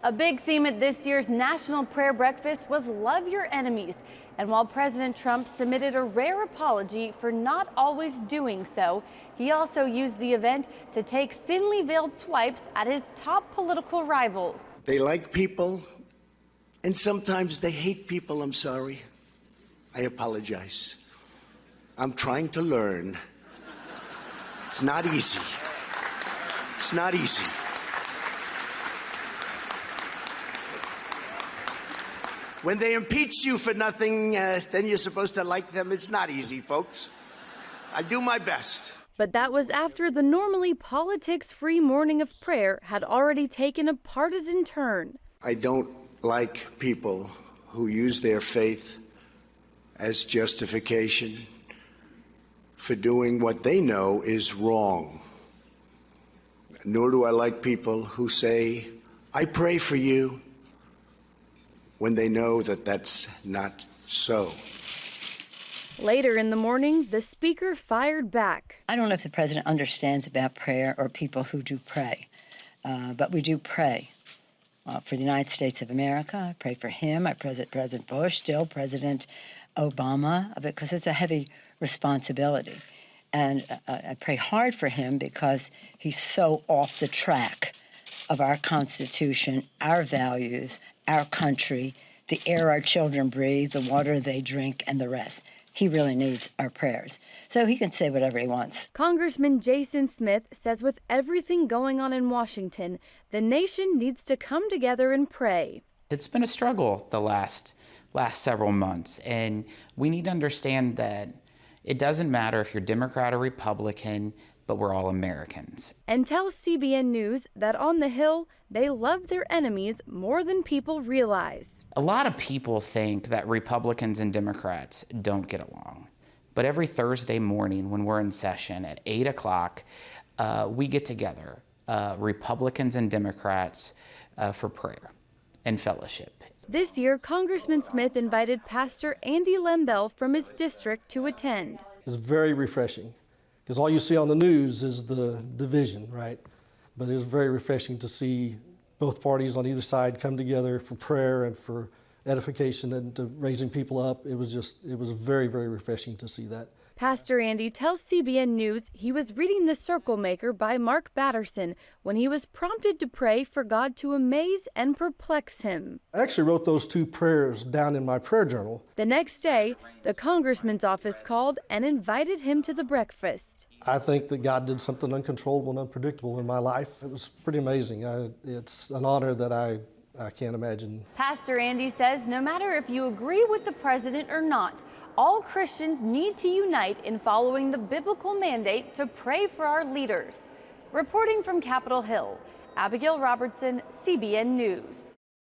A big theme at this year's National Prayer Breakfast was love your enemies. And while President Trump submitted a rare apology for not always doing so, he also used the event to take thinly veiled swipes at his top political rivals. They like people, and sometimes they hate people. I'm sorry. I apologize. I'm trying to learn. It's not easy. It's not easy. When they impeach you for nothing, then you're supposed to like them. It's not easy, folks. I do my best. But that was after the normally politics-free morning of prayer had already taken a partisan turn. I don't like people who use their faith as justification for doing what they know is wrong. Nor do I like people who say, I pray for you, when they know that that's not so. Later in the morning, the speaker fired back. I don't know if the president understands about prayer or people who do pray, but we do pray for the United States of America. I pray for him. I pray for President Bush, still President Obama, because it's a heavy responsibility. And I pray hard for him because he's so off the track of our Constitution, our values, our country, the air our children breathe, the water they drink, and the rest. He really needs our prayers. So he can say whatever he wants. Congressman Jason Smith says with everything going on in Washington, the nation needs to come together and pray. It's been a struggle the last several months, and we need to understand that it doesn't matter if you're Democrat or Republican, but we're all Americans. And tell CBN News that on the Hill, they love their enemies more than people realize. A lot of people think that Republicans and Democrats don't get along. But every Thursday morning when we're in session at 8 o'clock, we get together, Republicans and Democrats, for prayer and fellowship. This year, Congressman Smith invited Pastor Andy Lembell from his district to attend. It's very refreshing, because all you see on the news is the division, right? But it was very refreshing to see both parties on either side come together for prayer and for edification and to raising people up. It was very, very refreshing to see that. Pastor Andy tells CBN News he was reading The Circle Maker by Mark Batterson when he was prompted to pray for God to amaze and perplex him. I actually wrote those two prayers down in my prayer journal. The next day, the congressman's office called and invited him to the breakfast. I think that God did something uncontrollable and unpredictable in my life. It was pretty amazing. It's an honor that I can't imagine. Pastor Andy says no matter if you agree with the president or not, all Christians need to unite in following the biblical mandate to pray for our leaders. Reporting from Capitol Hill, Abigail Robertson, CBN News.